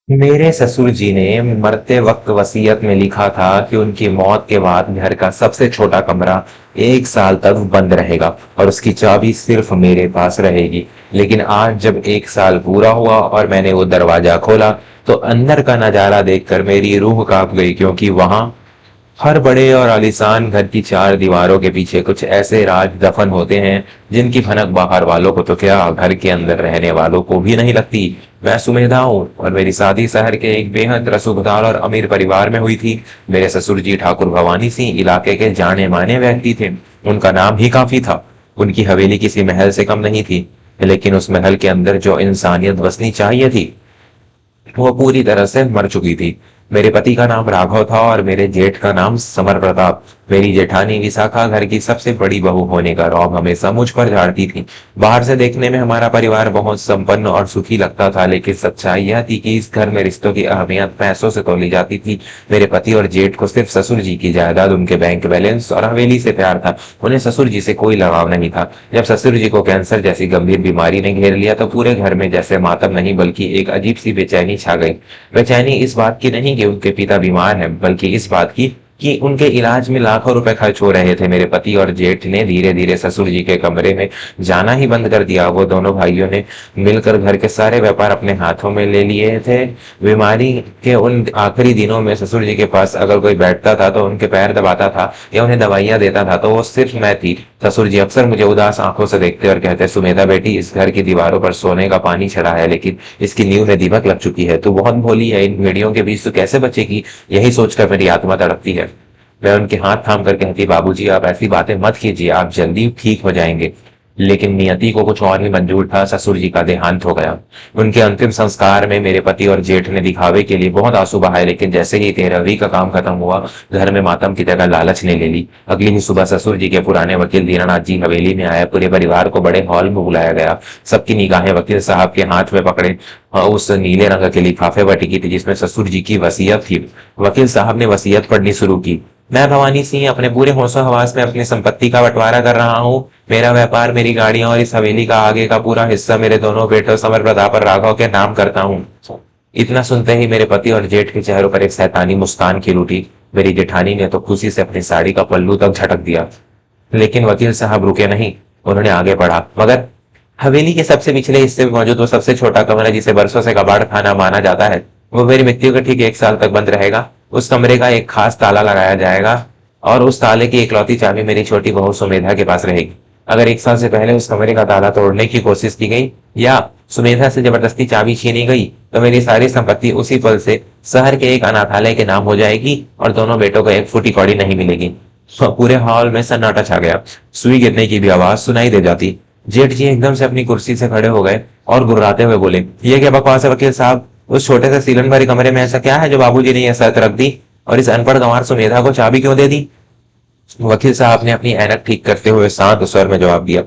मेरे ससुर जी ने मरते वक्त वसीयत में लिखा था कि उनकी मौत के बाद घर का सबसे छोटा कमरा 1 साल तक बंद रहेगा और उसकी चाबी सिर्फ मेरे पास रहेगी। लेकिन आज जब 1 साल पूरा हुआ और मैंने वो दरवाजा खोला तो अंदर का नजारा देखकर मेरी रूह कांप गई, क्योंकि वहां हर बड़े और आलीशान घर की चार दीवारों के पीछे कुछ ऐसे राज दफन होते हैं जिनकी भनक बाहर वालों को तो क्या, घर के अंदर रहने वालों को भी नहीं लगती। मैं सुमेधा हूँ और मेरी शादी शहर के एक बेहद रसूखदार और अमीर परिवार में हुई थी। मेरे ससुर जी ठाकुर भवानी सिंह इलाके के जाने माने व्यक्ति थे। उनका नाम ही काफी था। उनकी हवेली किसी महल से कम नहीं थी, लेकिन उस महल के अंदर जो इंसानियत बसनी चाहिए थी वो पूरी तरह से मर चुकी थी। मेरे पति का नाम राघव था और मेरे जेठ का नाम समर प्रताप। मेरी जेठानी विशाखा घर की सबसे बड़ी बहू होने का रौब हमेशा मुझ पर झाड़ती थी। बाहर से देखने में हमारा परिवार बहुत संपन्न और सुखी लगता था, लेकिन सच्चाई यह थी कि इस घर में रिश्तों की अहमियत पैसों से तोली जाती थी। मेरे पति और जेठ को सिर्फ ससुर जी की जायदाद, उनके बैंक बैलेंस और हवेली से प्यार था। उन्हें ससुर जी से कोई लगाव नहीं था। जब ससुर जी को कैंसर जैसी गंभीर बीमारी ने घेर लिया तो पूरे घर में जैसे मातम नहीं बल्कि एक अजीब सी बेचैनी छा गई। बेचैनी इस बात की नहीं कि उनके पिता बीमार हैं, बल्कि इस बात की कि उनके इलाज में लाखों रुपए खर्च हो रहे थे। मेरे पति और जेठ ने धीरे धीरे ससुर जी के कमरे में जाना ही बंद कर दिया। वो दोनों भाइयों ने मिलकर घर के सारे व्यापार अपने हाथों में ले लिए थे। बीमारी के उन आखिरी दिनों में ससुर जी के पास अगर कोई बैठता था तो उनके पैर दबाता था या उन्हें दवाइयां देता था तो वो सिर्फ मैं थी। ससुर जी अक्सर मुझे उदास आंखों से देखते और कहते, सुमेधा बेटी, इस घर की दीवारों पर सोने का पानी चढ़ा है, लेकिन इसकी नींव में दीमक लग चुकी है। तू बहुत भोली है, इन भेड़ियों के बीच तू कैसे बचेगी? यही सोचकर मेरी आत्मा तड़पती है। मैं उनके हाथ थाम कर कहती, बाबूजी आप ऐसी बातें मत कीजिए, आप जल्दी ठीक हो जाएंगे। लेकिन नियति को कुछ और ही मंजूर था। ससुर जी का देहांत हो गया। उनके अंतिम संस्कार में मेरे पति और जेठ ने दिखावे के लिए बहुत आंसू बहाए, लेकिन जैसे ही 13वीं का काम खत्म हुआ, घर में मातम की जगह लालच ने ले ली। अगली ही सुबह ससुर जी के पुराने वकील दीनानाथ जी हवेली में आए। पूरे परिवार को बड़े हॉल में बुलाया गया। सबकी निगाहें वकील साहब के हाथ में पकड़े उस नीले रंग के लिफाफे पर टिकी थी जिसमें ससुर जी की वसीयत थी। वकील साहब ने वसीयत पढ़नी शुरू की। मैं भवानी सिंह अपने पूरे होशो हवास में अपनी संपत्ति का बंटवारा कर रहा हूँ। मेरा व्यापार, मेरी गाड़ियां और इस हवेली का आगे का पूरा हिस्सा मेरे दोनों बेटों समर प्रताप और राघव के नाम करता हूँ। इतना सुनते ही मेरे पति और जेठ के चेहरों पर एक शैतानी मुस्कान खिल उठी। मेरी जेठानी ने तो खुशी से अपनी साड़ी का पल्लू तक झटक दिया। लेकिन वकील साहब रुके नहीं। उन्होंने आगे बढ़ा, मगर हवेली के सबसे पिछले हिस्से में मौजूद वो सबसे छोटा कमरा जिसे बरसों से कबाड़ खाना माना जाता है, वो मेरी मृत्यु के ठीक 1 साल तक बंद रहेगा। उस कमरे का एक खास ताला लगाया जाएगा और उस ताले की इकलौती चाबी मेरी छोटी बहू सुमेधा के पास रहेगी। अगर 1 साल से पहले उस कमरे का ताला तोड़ने की कोशिश की गई या सुमेधा से जबरदस्ती चाबी छीनी गई तो मेरी सारी संपत्ति उसी पल से शहर के एक अनाथालय के नाम हो जाएगी और दोनों बेटों को एक फूटी कौड़ी नहीं मिलेगी। पूरे हॉल में सन्नाटा छा गया। सुई गिरने की भी आवाज सुनाई दे जाती। जेठ जी एकदम से अपनी कुर्सी से खड़े हो गए और गुर्राते हुए बोले, ये क्या बकवास है वकील साहब? उस छोटे से सीलन भरे कमरे में ऐसा क्या है जो बाबूजी ने यह शर्त रख दी, और इस अनपढ़ गंवार सुमेधा को चाबी क्यों दे दी? वकील साहब ने अपनी ऐनक ठीक करते हुए शांत स्वर में जवाब दिया,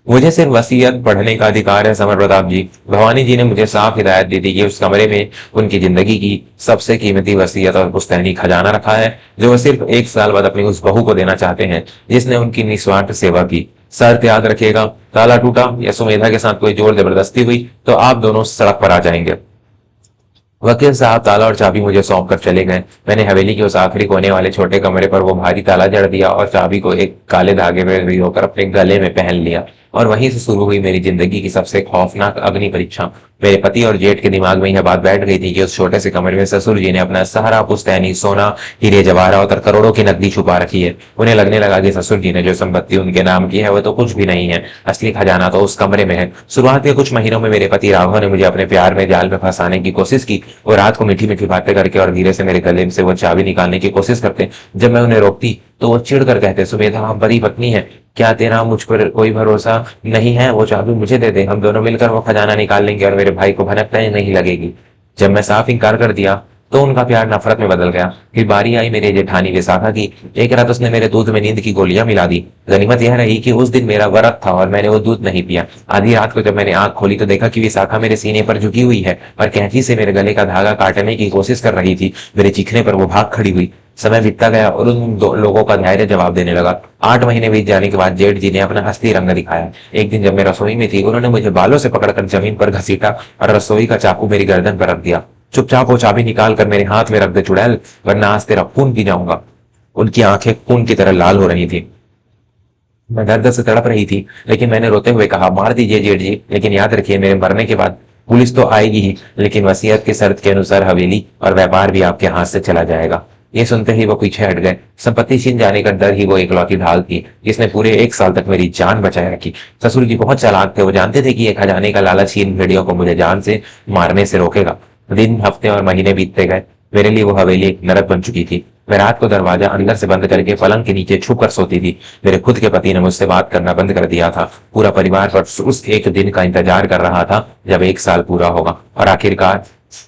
मुझे सिर्फ वसीयत पढ़ने का अधिकार है समर प्रताप जी। भवानी जी ने मुझे साफ हिदायत दी थी कि उस कमरे में उनकी जिंदगी की सबसे कीमती वसीयत और पुश्तैनी खजाना रखा है, जो वो सिर्फ 1 साल बाद अपनी उस बहू को देना चाहते हैं जिसने उनकी निस्वार्थ सेवा की। शर्त याद रखिएगा, ताला टूटा या सुमेधा के साथ कोई जोर जबरदस्ती हुई तो आप दोनों सड़क पर आ जाएंगे। वकील साहब ताला और चाबी मुझे सौंप कर चले गए। मैंने हवेली के उस आखिरी कोने वाले छोटे कमरे पर वो भारी ताला जड़ दिया और चाबी को एक काले धागे में भिगोकर अपने गले में पहन लिया। और वहीं से शुरू हुई मेरी जिंदगी की सबसे खौफनाक अग्नि परीक्षा। मेरे पति और जेठ के दिमाग में यह बात बैठ गई थी कि उस छोटे से कमरे में ससुर जी ने अपना सारा पुश्तैनी, सोना, हीरे जवाहरात और करोड़ों की नकदी छुपा रखी है। उन्हें लगने लगा कि ससुर जी ने जो संपत्ति उनके नाम की है वो तो कुछ भी नहीं है, असली खजाना तो उस कमरे में है। शुरुआत के कुछ महीनों में मेरे पति राघव ने मुझे अपने प्यार में जाल में फंसाने की कोशिश की। वो रात को मीठी मीठी बातें करके और धीरे से मेरे गले से वो चाबी निकालने की कोशिश करते। जब मैं उन्हें रोकती तो वो चिढ़ कर कहते, सुमेधा हम पति पत्नी है, क्या तेरा मुझ पर कोई भरोसा नहीं है? वो चाबी मुझे दे दे, हम दोनों मिलकर वो खजाना निकाल लेंगे और मेरे भाई को भनक नहीं लगेगी। जब मैं साफ इनकार कर दिया तो उनका प्यार नफरत में बदल गया। फिर बारी आई मेरे जेठानी विशाखा की। एक रात उसने मेरे दूध में नींद की गोलियां मिला दी। गनीमत यह रही कि उस दिन मेरा व्रत था और मैंने वो दूध नहीं पिया। आधी रात को जब मैंने आंख खोली तो देखा कि विशाखा मेरे सीने पर झुकी हुई है और कैंची से मेरे गले का धागा काटने की कोशिश कर रही थी। मेरे चीखने पर वो भाग खड़ी हुई। समय बीतता गया और उन दो लोगों का धैर्य जवाब देने लगा। 8 महीने बीत जाने के बाद जेठ जी ने अपना असली रंग दिखाया। एक दिन जब मैं रसोई में थी, उन्होंने मुझे बालों से पकड़कर जमीन पर घसीटा और रसोई का चाकू मेरी गर्दन पर रख दिया। चुपचाप वो चाबी निकाल कर मेरे हाथ में रख दे चुड़ैल, वरना आज तेरा खून पी जाऊंगा। उनकी आंखें खून की तरह लाल हो रही थी। मैं दर्द से तड़प रही थी, लेकिन मैंने रोते हुए कहा, मार दीजिए जेठ जी, लेकिन याद रखिए मेरे मरने के बाद पुलिस तो आएगी ही, लेकिन वसीयत की शर्त के अनुसार हवेली और व्यापार भी आपके हाथ से चला जाएगा। ये सुनते ही वो पीछे हट गए। संपत्ति छीन जाने का डर ही वो इकलौती ढाल थी जिसने पूरे 1 साल तक मेरी जान बचाए रखी। ससुर जी बहुत चालाक थे, वो जानते थे कि ये खजाने का लालच इन भेड़ियों को मुझे जान से मारने से रोकेगा। दिन, हफ्ते और महीने बीतते गए। मेरे लिए वो हवेली एक नरक बन चुकी थी। मैं रात को दरवाजा अंदर से बंद करके पलंग के नीचे छुप कर सोती थी। मेरे खुद के पति ने मुझसे बात करना बंद कर दिया था। पूरा परिवार बस उस एक दिन का इंतजार कर रहा था जब 1 साल पूरा होगा, और आखिरकार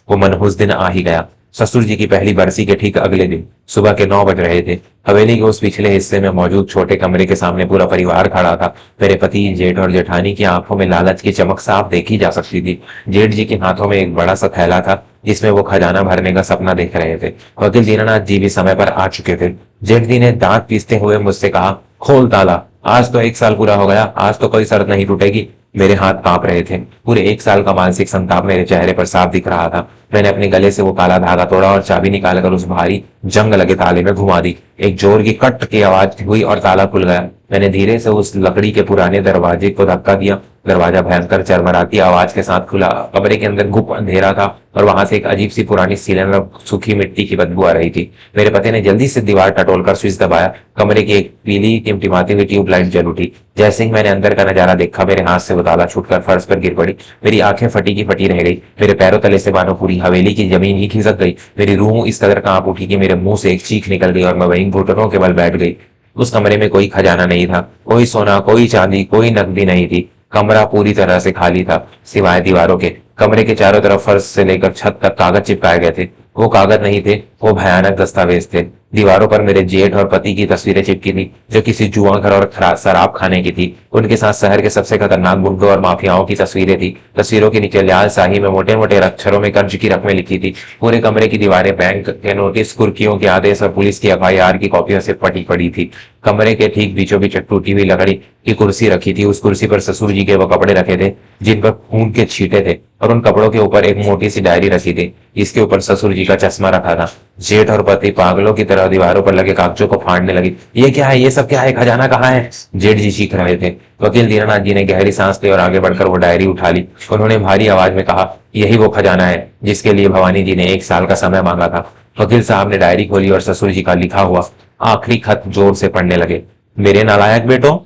वो मनहूस दिन आ ही गया। ससुर जी की पहली बरसी के ठीक अगले दिन सुबह के 9 बज रहे थे। हवेली के उस पिछले हिस्से में मौजूद छोटे कमरे के सामने पूरा परिवार खड़ा था। मेरे पति, जेठ और जेठानी की आंखों में लालच की चमक साफ देखी जा सकती थी। जेठ जी के हाथों में एक बड़ा सा थैला था जिसमें वो खजाना भरने का सपना देख रहे थे। वकील दीनानाथ जी भी समय पर आ चुके थे। जेठ जी ने दांत पीसते हुए मुझसे कहा, खोल ताला, आज तो 1 साल पूरा हो गया, आज तो कोई शर्त नहीं टूटेगी। मेरे हाथ कांप रहे थे। पूरे 1 साल का मानसिक संताप मेरे चेहरे पर साफ दिख रहा था। मैंने अपने गले से वो काला धागा तोड़ा और चाबी निकालकर उस भारी जंग लगे ताले में घुमा दी। एक जोर की कट की आवाज हुई और ताला खुल गया। मैंने धीरे से उस लकड़ी के पुराने दरवाजे को धक्का दिया। दरवाजा भयंकर चरमराती आवाज के साथ खुला। कमरे के अंदर गुप्त अंधेरा था और वहां से एक अजीब सी पुरानी सीलन और सूखी मिट्टी की बदबू आ रही थी। मेरे पति ने जल्दी से दीवार टटोलकर स्विच दबाया। कमरे की एक पीली टिमटिमाती हुई ट्यूबलाइट जल उठी। जैसे ही मैंने अंदर का नजारा देखा, मेरे हाथ से वो ताला छूटकर फर्श पर गिर पड़ी। मेरी आंखें फटी की फटी रह गई। मेरे पैरों तले से मानो पूरी हवेली की जमीन ही खिसक गई। मेरी रूह इस कदर कांप उठी कि मेरे मुंह से एक चीख निकल गई और मैं वहीं घुटनों के बल बैठ गई। उस कमरे में कोई खजाना नहीं था, कोई सोना, कोई चांदी, कोई नकदी नहीं थी। कमरा पूरी तरह से खाली था, सिवाय दीवारों के। कमरे के चारों तरफ फर्श से लेकर छत तक कागज चिपकाए गए थे। वो कागज नहीं थे, वो भयानक दस्तावेज थे। दीवारों पर मेरे जेठ और पति की तस्वीरें चिपकी थी जो किसी जुआघर और शराब खाने की थी। उनके साथ शहर के सबसे खतरनाक गुंडों और माफियाओं की तस्वीरें थी। तस्वीरों के नीचे लाल शाही में मोटे मोटे अक्षरों में कर्ज की रकमें लिखी थी। पूरे कमरे की दीवारें बैंक के नोटिस, कुर्कियों के आदेश और पुलिस की FIR की कॉपियों से पटी पड़ी थी। कमरे के ठीक बीचों बीच टूटी हुई लकड़ी की कुर्सी रखी थी। उस कुर्सी पर ससुर जी के वो कपड़े रखे थे जिन पर खून के छींटे थे, और उन कपड़ों के ऊपर एक मोटी सी डायरी रखी थी जिसके ऊपर ससुर जी का चश्मा रखा था। जेठ और पति पागलों की तरह दीवारों पर लगे कागजों को फाड़ने लगी। ये क्या है, ये सब क्या है, खजाना कहाँ है? जेठ जी चीख रहे थे। वकील दीनानाथ जी ने गहरी सांस ली और आगे बढ़कर वो डायरी उठा ली। उन्होंने भारी आवाज में कहा, यही वो खजाना है जिसके लिए भवानी जी ने 1 साल का समय मांगा था। वकील साहब ने डायरी खोली और ससुर जी का लिखा हुआ आखिरी खत जोर से पढ़ने लगे। मेरे नालायक बेटो,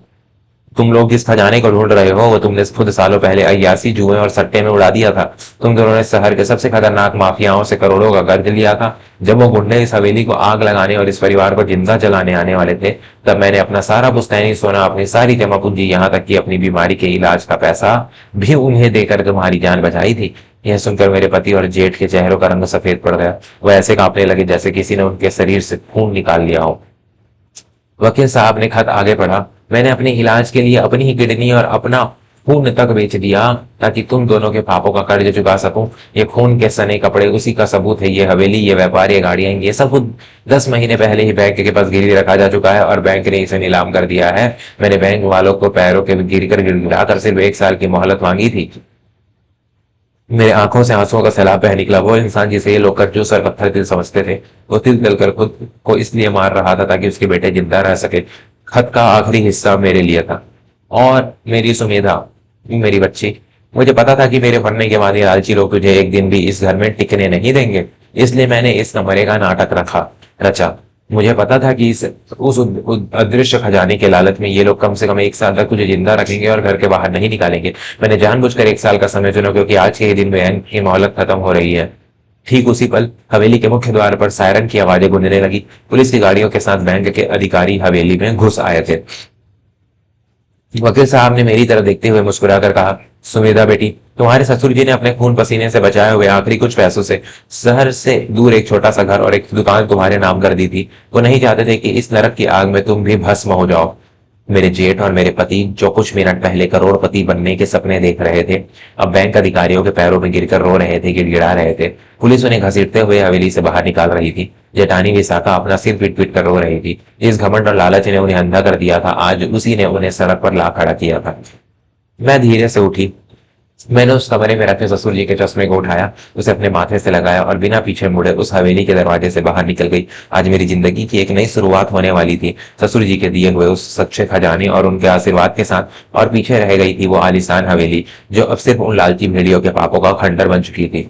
तुम लोग जिस खजाने को ढूंढ रहे हो वो तुमने खुद सालों पहले अय्यासी, जुए और सट्टे में उड़ा दिया था। तुम दोनों ने शहर के सबसे खतरनाक माफियाओं से करोड़ों का कर्ज लिया था। जब वो गुंडे इस हवेली को आग लगाने और इस परिवार को जिंदा जलाने आने वाले थे, तब मैंने अपना सारा पुश्तैनी सोना, अपनी सारी जमा पूंजी, यहाँ तक कि अपनी बीमारी के इलाज का पैसा भी उन्हें देकर तुम्हारी जान बचाई थी। यह सुनकर मेरे पति और जेठ के चेहरों का रंग सफेद पड़ गया। वो ऐसे कांपने लगे जैसे किसी ने उनके शरीर से खून निकाल लिया हो। वकील साहब ने खत आगे पढ़ा, मैंने अपने इलाज के लिए अपनी ही किडनी और अपना खून तक बेच दिया ताकि तुम दोनों के पापों का कर्ज चुका सकूं। ये खून के सने कपड़े उसी का सबूत है। ये हवेली, ये व्यापार, ये गाड़ियां, ये सब 10 महीने पहले ही बैंक के पास गिरवी रखा जा चुका है और बैंक ने इसे नीलाम कर दिया है। मैंने बैंक वालों को पैरों के गिरकर गिड़गिड़ाकर सिर्फ 1 साल की मोहलत मांगी थी। मेरे आंखों से आंसुओं का सैलाब बह निकला। वो इंसान जिसे ये लोग कंजूस और पत्थर दिल समझते थे, वो तिल तिल कर खुद को इसलिए मार रहा था ताकि उसके बेटे जिंदा रह सके। खत का आखिरी हिस्सा मेरे लिए था और मेरी सुमेधा, मेरी बच्ची। मुझे पता था कि मेरे मरने के बाद ये लालची लोग तुझे एक दिन भी इस घर में टिकने नहीं देंगे, इसलिए मैंने इस कमरे का नाटक रचा। मुझे पता था कि उस अदृश्य खजाने के लालच में ये लोग कम से कम 1 साल तक तुझे जिंदा रखेंगे और घर के बाहर नहीं निकालेंगे। मैंने जानबूझकर 1 साल का समय चुना क्योंकि आज के ही दिन बैंक की मोहलत खत्म हो रही है। ठीक उसी पल हवेली के मुख्य द्वार पर सायरन की आवाजें गूंजने लगी। पुलिस की गाड़ियों के साथ बैंक के अधिकारी हवेली में घुस आए थे। वकील साहब ने मेरी तरफ देखते हुए मुस्कुराकर कहा, सुमेधा बेटी, तुम्हारे ससुर जी ने अपने खून पसीने से बचाए हुए आखिरी कुछ पैसों से शहर से दूर एक छोटा सा घर और एक दुकान तुम्हारे नाम कर दी थी। वो नहीं चाहते थे कि इस नरक की आग में तुम भी भस्म हो जाओ। मेरे जेठ और मेरे पति, जो कुछ मिनट पहले करोड़पति बनने के सपने देख रहे थे, अब बैंक अधिकारियों के पैरों में गिरकर रो रहे थे, गिड़गिड़ा रहे थे। पुलिस उन्हें घसीटते हुए हवेली से बाहर निकाल रही थी। जेठानी विशाखा अपना सिर पीट पीट कर रो रही थी। जिस घमंड और लालच ने उन्हें अंधा कर दिया था, आज उसी ने उन्हें सड़क पर ला खड़ा किया था। मैं धीरे से उठी। मैंने उस कमरे में रखे ससुर जी के चश्मे को उठाया, उसे अपने माथे से लगाया और बिना पीछे मुड़े उस हवेली के दरवाजे से बाहर निकल गई। आज मेरी जिंदगी की एक नई शुरुआत होने वाली थी। ससुर जी के दिए हुए उस सच्चे खजाने और उनके आशीर्वाद के साथ, और पीछे रह गई थी वो आलीशान हवेली जो अब सिर्फ उन लालची भेड़ियों के पापों का खंडर बन चुकी थी।